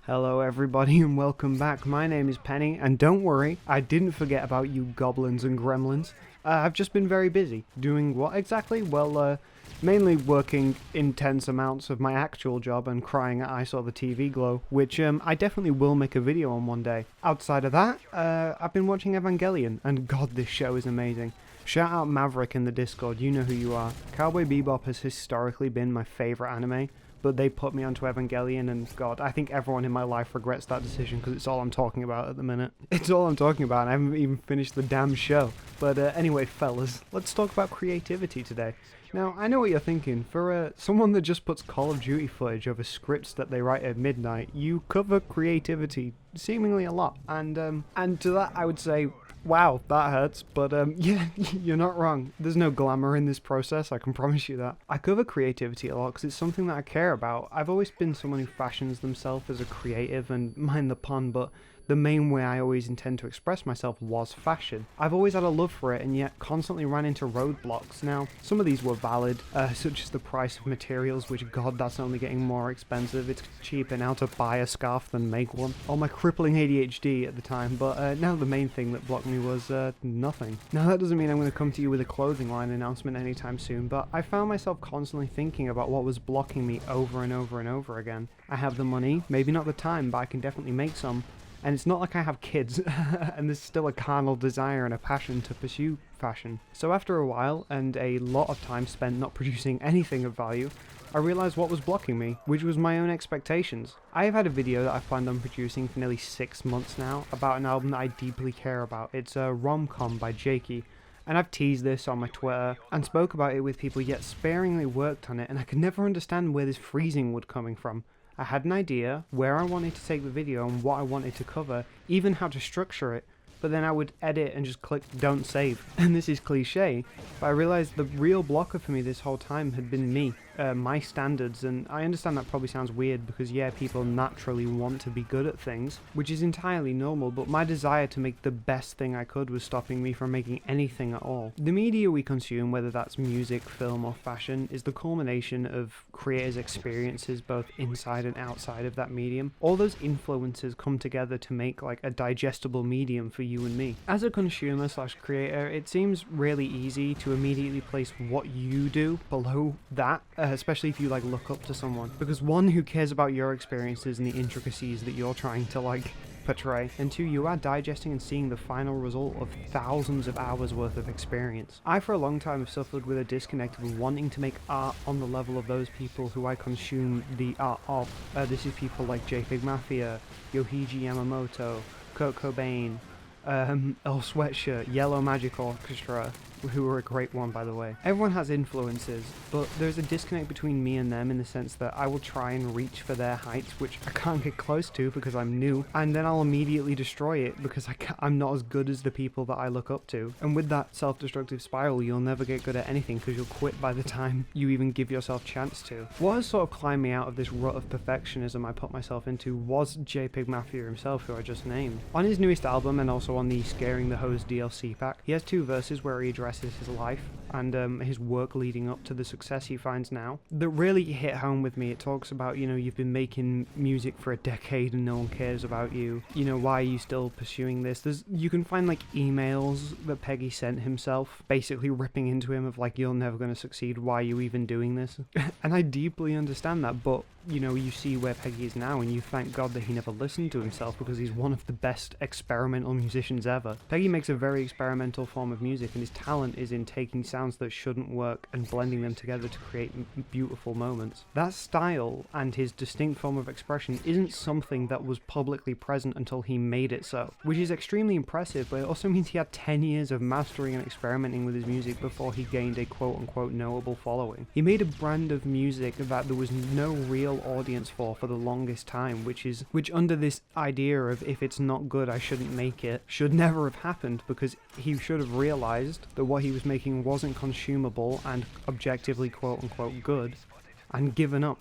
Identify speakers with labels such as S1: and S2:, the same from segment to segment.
S1: Hello everybody and welcome back. My name is Penny, and don't worry, I didn't forget about you goblins and gremlins. I've just been very busy. Doing what exactly? Well, mainly working intense amounts of my actual job and crying at I saw the TV glow, which I definitely will make a video on one day. Outside of that, I've been watching Evangelion, and god, this show is amazing. Shout out Maverick in the Discord, you know who you are. Cowboy Bebop has historically been my favourite anime, but they put me onto Evangelion, and god, I think everyone in my life regrets that decision because it's all I'm talking about at the minute. It's all I'm talking about, and I haven't even finished the damn show. But anyway, fellas, let's talk about creativity today. Now, I know what you're thinking. For someone that just puts Call of Duty footage over scripts that they write at midnight, you cover creativity seemingly a lot. And to that I would say, wow, that hurts, but yeah, you're not wrong. There's no glamour in this process, I can promise you that. I cover creativity a lot because it's something that I care about. I've always been someone who fashions themselves as a creative, and mind the pun, but the main way I always intend to express myself was fashion. I've always had a love for it, and yet constantly ran into roadblocks. Now, some of these were valid, such as the price of materials, which god, that's only getting more expensive. It's cheaper now to buy a scarf than make one. Or my crippling ADHD at the time, but now the main thing that blocked me was nothing. Now that doesn't mean I'm going to come to you with a clothing line announcement anytime soon, but I found myself constantly thinking about what was blocking me over and over and over again. I have the money, maybe not the time, but I can definitely make some. And it's not like I have kids, and there's still a carnal desire and a passion to pursue fashion. So after a while, and a lot of time spent not producing anything of value, I realised what was blocking me, which was my own expectations. I have had a video that I've planned on producing for nearly 6 months now, about an album that I deeply care about. It's a rom-com by Jakey, and I've teased this on my Twitter, and spoke about it with people, yet sparingly worked on it, and I could never understand where this freezing would coming from. I had an idea where I wanted to take the video and what I wanted to cover, even how to structure it, but then I would edit and just click don't save. And this is cliche, but I realised the real blocker for me this whole time had been me, my standards, and I understand that probably sounds weird because yeah, people naturally want to be good at things, which is entirely normal, but my desire to make the best thing I could was stopping me from making anything at all. The media we consume, whether that's music, film or fashion, is the culmination of creators' experiences both inside and outside of that medium. All those influences come together to make like a digestible medium for you and me. As a consumer slash creator, it seems really easy to immediately place what you do below that, especially if you like look up to someone, because one, who cares about your experiences and the intricacies that you're trying to like portray, and two, you are digesting and seeing the final result of thousands of hours worth of experience. I for a long time have suffered with a disconnect of wanting to make art on the level of those people who I consume the art of. This is people like Jpegmafia, Yohiji Yamamoto, Kurt Cobain, Earl Sweatshirt, Yellow Magic Orchestra, who were a great one by the way. Everyone has influences, but there's a disconnect between me and them in the sense that I will try and reach for their heights, which I can't get close to because I'm new, and then I'll immediately destroy it because I'm not as good as the people that I look up to. And with that self-destructive spiral, you'll never get good at anything because you'll quit by the time you even give yourself a chance to. What has sort of climbed me out of this rut of perfectionism I put myself into was Jpegmafia himself, who I just named. On his newest album, and also on the Scaring the Hose DLC pack, he has 2 verses where he addresses his life and his work leading up to the success he finds now that really hit home with me. It talks about, you know, you've been making music for a decade and no one cares about you. You know, why are you still pursuing this? You can find like emails that Peggy sent himself basically ripping into him of like, you're never going to succeed, why are you even doing this? And I deeply understand that, but you know, you see where Peggy is now and you thank God that he never listened to himself because he's one of the best experimental musicians ever. Peggy makes a very experimental form of music, and his talent is in taking sounds that shouldn't work and blending them together to create beautiful moments. That style and his distinct form of expression isn't something that was publicly present until he made it so, which is extremely impressive, but it also means he had 10 years of mastering and experimenting with his music before he gained a quote-unquote knowable following. He made a brand of music that there was no real audience for the longest time, which under this idea of if it's not good I shouldn't make it, should never have happened, because he should have realized that what he was making wasn't consumable and objectively quote-unquote good, and given up.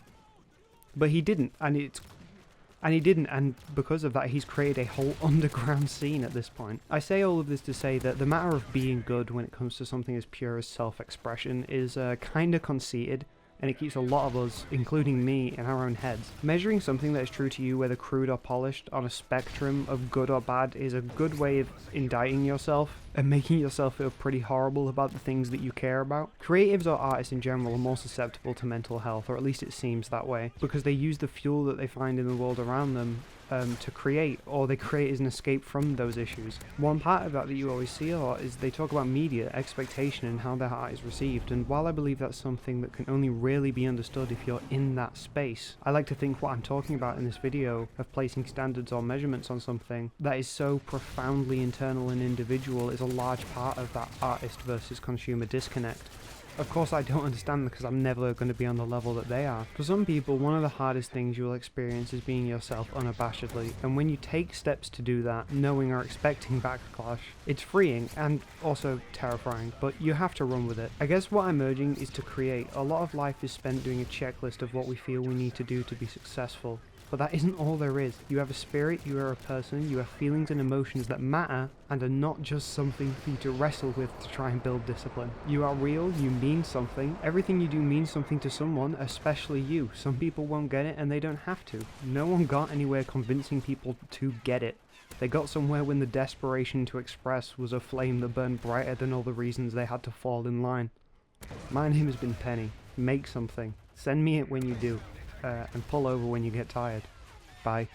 S1: But he didn't, and because of that he's created a whole underground scene at this point. I say all of this to say that the matter of being good when it comes to something as pure as self-expression is kinda conceited, and it keeps a lot of us, including me, in our own heads. Measuring something that is true to you, whether crude or polished, on a spectrum of good or bad is a good way of indicting yourself and making yourself feel pretty horrible about the things that you care about. Creatives or artists in general are more susceptible to mental health, or at least it seems that way, because they use the fuel that they find in the world around them to create, or they create as an escape from those issues. One part of that you always see a lot is they talk about media, expectation, and how their art is received, and while I believe that's something that can only really be understood if you're in that space, I like to think what I'm talking about in this video, of placing standards or measurements on something that is so profoundly internal and individual, is a large part of that artist versus consumer disconnect. Of course I don't understand because I'm never going to be on the level that they are. For some people, one of the hardest things you will experience is being yourself unabashedly, and when you take steps to do that, knowing or expecting backlash, it's freeing and also terrifying, but you have to run with it. I guess what I'm urging is to create. A lot of life is spent doing a checklist of what we feel we need to do to be successful. But that isn't all there is. You have a spirit, you are a person, you have feelings and emotions that matter and are not just something for you to wrestle with to try and build discipline. You are real, you mean something. Everything you do means something to someone, especially you. Some people won't get it and they don't have to. No one got anywhere convincing people to get it. They got somewhere when the desperation to express was a flame that burned brighter than all the reasons they had to fall in line. My name has been Penny. Make something. Send me it when you do. And pull over when you get tired. Bye.